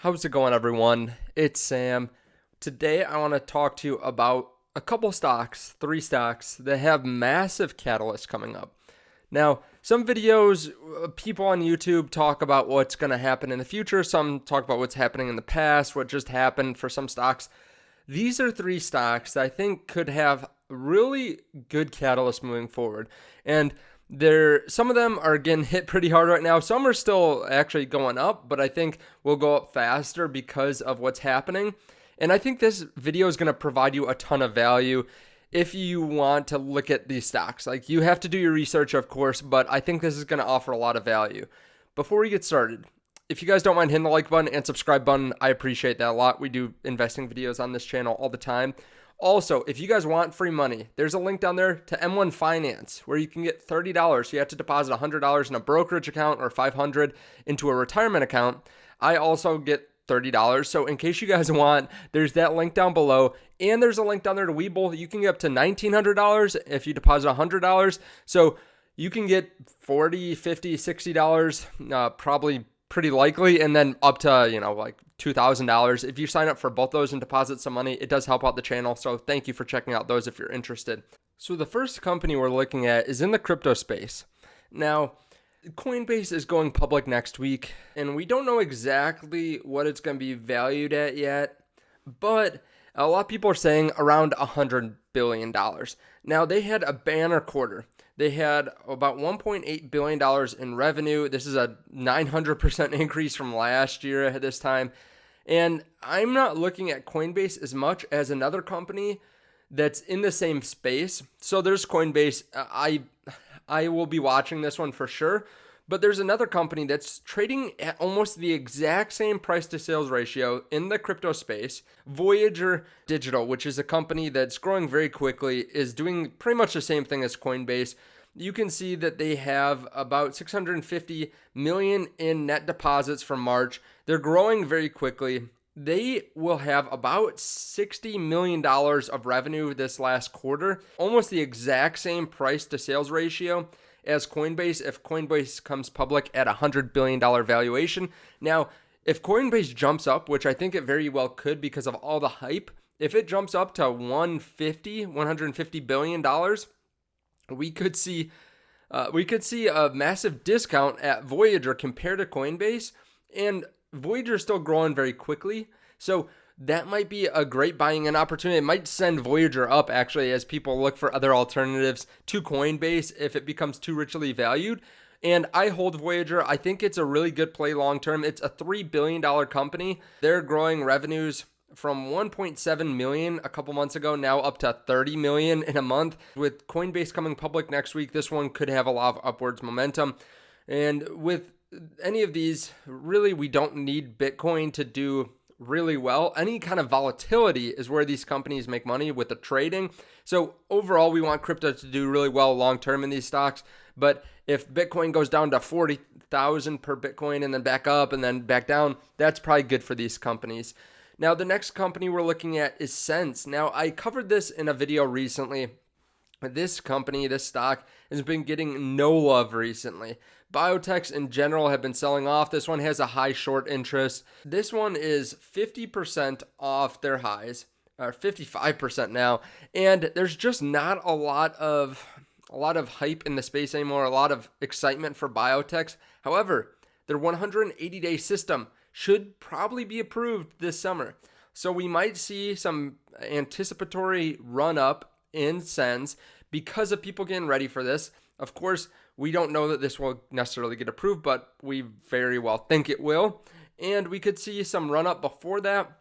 How's it going, everyone? It's Sam. Today, I want to talk to you about a couple stocks, three stocks that have massive catalysts coming up. Now, some videos, people on YouTube talk about what's going to happen in the future. Some talk about what's happening in the past, what just happened for some stocks. These are three stocks that I think could have really good catalysts moving forward. And some of them are getting hit pretty hard right now. Some are still actually going up, but I think will go up faster because of what's happening. And I think this video is going to provide you a ton of value if you want to look at these stocks. Like, you have to do your research, of course, but I think this is going to offer a lot of value. Before we get started, if you guys don't mind hitting the like button and subscribe button, I appreciate that a lot. We do investing videos on this channel all the time. Also, if you guys want free money, there's a link down there to M1 Finance where you can get $30. So you have to deposit $100 in a brokerage account or $500 into a retirement account. I also get $30. So in case you guys want, there's that link down below. And there's a link down there to Webull. You can get up to $1,900 if you deposit $100. So you can get $40, $50, $60, probably pretty likely, and then up to, like $2,000. If you sign up for both those and deposit some money, it does help out the channel. So thank you for checking out those if you're interested. So the first company we're looking at is in the crypto space. Now, Coinbase is going public next week, and we don't know exactly what it's going to be valued at yet, but a lot of people are saying around $100 billion. Now, they had a banner quarter. They had about $1.8 billion in revenue. This is a 900% increase from last year at this time. And I'm not looking at Coinbase as much as another company that's in the same space. So there's Coinbase. I will be watching this one for sure. But there's another company that's trading at almost the exact same price to sales ratio in the crypto space. Voyager Digital, which is a company that's growing very quickly, is doing pretty much the same thing as Coinbase. You can see that they have about 650 million in net deposits from March. They're growing very quickly. They will have about $60 million of revenue this last quarter, almost the exact same price to sales ratio as Coinbase if Coinbase comes public at a $100 billion valuation. Now, if Coinbase jumps up, which I think it very well could because of all the hype, if it jumps up to $150 billion, we could see a massive discount at Voyager compared to Coinbase, and Voyager is still growing very quickly. So that might be a great buying in opportunity. It might send Voyager up actually as people look for other alternatives to Coinbase if it becomes too richly valued. And I hold Voyager. I think it's a really good play long term. It's a $3 billion company. They're growing revenues from 1.7 million a couple months ago, now up to 30 million in a month. With Coinbase coming public next week, this one could have a lot of upwards momentum. And with any of these, really, we don't need Bitcoin to do really well. Any kind of volatility is where these companies make money with the trading. So overall, we want crypto to do really well long term in these stocks. But if Bitcoin goes down to 40,000 per Bitcoin and then back up and then back down, that's probably good for these companies. Now, the next company we're looking at is Sense. Now, I covered this in a video recently. This company, this stock, has been getting no love recently. Biotechs in general have been selling off. This one has a high short interest. This one is 50% off their highs, or 55% now. And there's just not a lot of hype in the space anymore, a lot of excitement for biotechs. However, their 180-day system should probably be approved this summer. So we might see some anticipatory run-up in Sense because of people getting ready for this. Of course, we don't know that this will necessarily get approved, but we very well think it will. And we could see some run-up before that,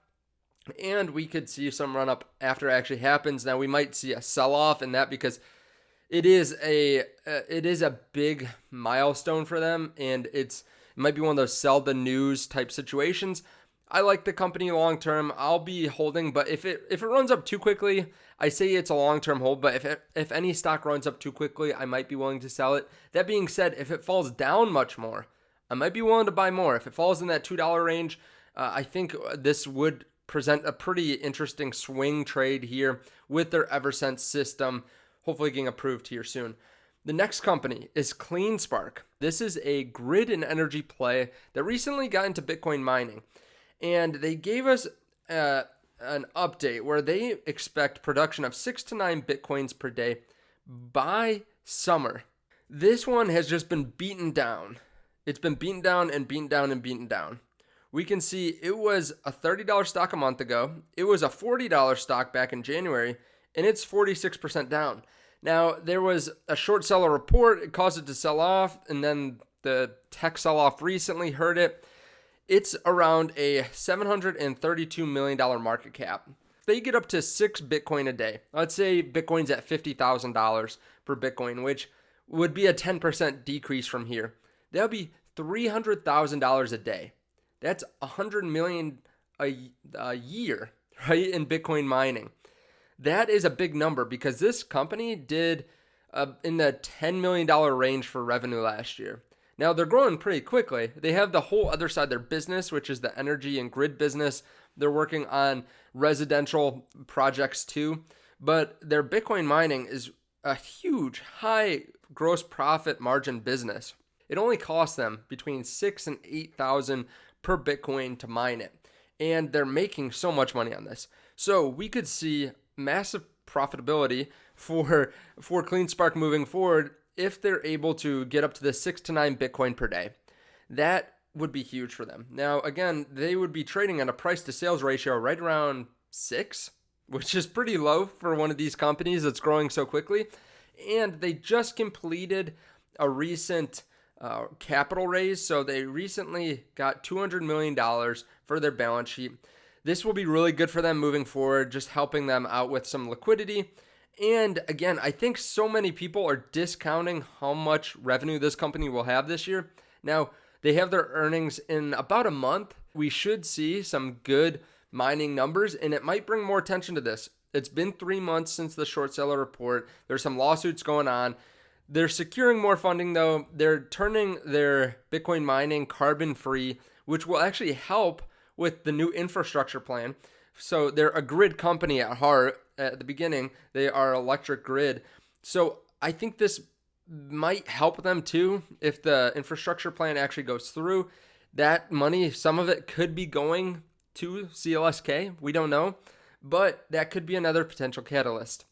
and we could see some run-up after it actually happens. Now, we might see a sell-off in that because it is a big milestone for them, and it might be one of those sell the news type situations. I like the company long term. I'll be holding, but if it runs up too quickly, I say it's a long term hold. But if any stock runs up too quickly, I might be willing to sell it. That being said, if it falls down much more, I might be willing to buy more. If it falls in that $2 range, I think this would present a pretty interesting swing trade here with their Eversense system, hopefully getting approved here soon. The next company is CleanSpark. This is a grid and energy play that recently got into Bitcoin mining. and they gave us an update where they expect production of 6 to 9 Bitcoins per day by summer. This one has just been beaten down. It's been beaten down and beaten down and beaten down. We can see it was a $30 stock a month ago. It was a $40 stock back in January, and it's 46% down. Now, there was a short seller report. It caused it to sell off, and then the tech sell-off recently hurt it. It's around a $732 million market cap. If they get up to 6 Bitcoin a day, let's say Bitcoin's at $50,000 per Bitcoin, which would be a 10% decrease from here. That would be $300,000 a day. That's $100 million a year, right, in Bitcoin mining. That is a big number because this company did in the $10 million range for revenue last year. Now, they're growing pretty quickly. They have the whole other side of their business, which is the energy and grid business. They're working on residential projects too. But their Bitcoin mining is a huge, high gross profit margin business. It only costs them between $6,000 and $8,000 per Bitcoin to mine it. And they're making so much money on this. So we could see massive profitability for CleanSpark moving forward if they're able to get up to the 6 to 9 Bitcoin per day. That would be huge for them. Now, again, they would be trading at a price to sales ratio right around 6, which is pretty low for one of these companies that's growing so quickly. And they just completed a recent capital raise. So they recently got $200 million for their balance sheet. This will be really good for them moving forward, just helping them out with some liquidity. And again, I think so many people are discounting how much revenue this company will have this year. Now, they have their earnings in about a month. We should see some good mining numbers, and it might bring more attention to this. It's been 3 months since the short seller report. There's some lawsuits going on. They're securing more funding, though. They're turning their Bitcoin mining carbon free, which will actually help with the new infrastructure plan. So they're a grid company at heart. At the beginning, they are electric grid. So I think this might help them too if the infrastructure plan actually goes through. That money, some of it could be going to CLSK. We don't know, but that could be another potential catalyst.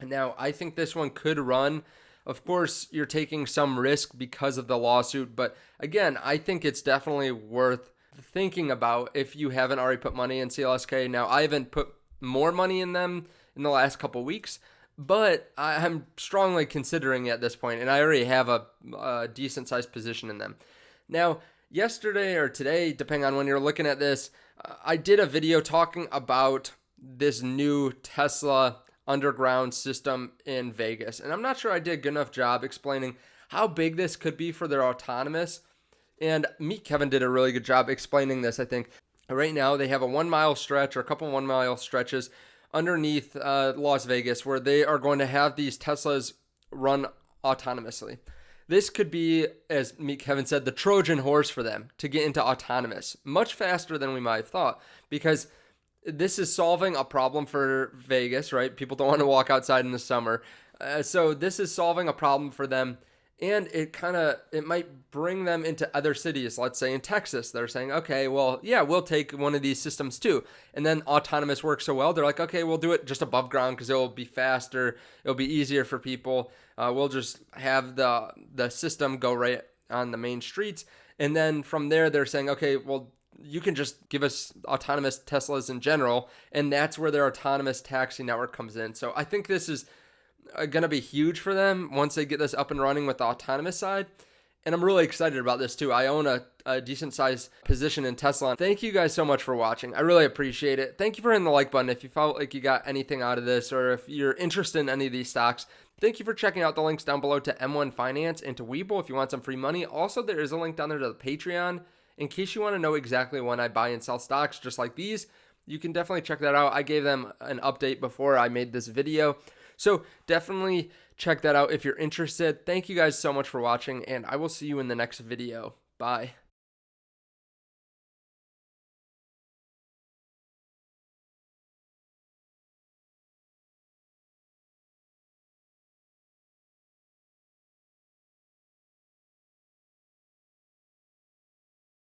Now, I think this one could run. Of course, you're taking some risk because of the lawsuit, but again, I think it's definitely worth thinking about if you haven't already put money in CLSK. Now, I haven't put more money in them in the last couple weeks, but I'm strongly considering it at this point, and I already have a decent sized position in them. Now, yesterday or today, depending on when you're looking at this, I did a video talking about this new Tesla underground system in Vegas, and I'm not sure I did a good enough job explaining how big this could be for their autonomous. And Kevin did a really good job explaining this, I think. Right now, they have a 1 mile stretch or a couple 1 mile stretches underneath Las Vegas where they are going to have these Teslas run autonomously. This could be, as Kevin said, the Trojan horse for them to get into autonomous much faster than we might have thought, because this is solving a problem for Vegas, right? People don't want to walk outside in the summer. So this is solving a problem for them. And it might bring them into other cities. Let's say in Texas, they're saying, okay, well, yeah, we'll take one of these systems too. And then autonomous works so well, they're like, okay, we'll do it just above ground because it'll be faster. It'll be easier for people. We'll just have the system go right on the main streets. And then from there, they're saying, okay, well, you can just give us autonomous Teslas in general. And that's where their autonomous taxi network comes in. So I think this is going to be huge for them once they get this up and running with the autonomous side. And I'm really excited about this too. I own a decent sized position in Tesla. Thank you guys so much for watching. I really appreciate it. Thank you for hitting the like button if you felt like you got anything out of this, or if you're interested in any of these stocks. Thank you for checking out the links down below to M1 Finance and to Webull if you want some free money. Also, there is a link down there to the Patreon in case you want to know exactly when I buy and sell stocks just like these. You can definitely check that out. I gave them an update before I made this video. So definitely check that out if you're interested. Thank you guys so much for watching, and I will see you in the next video. Bye.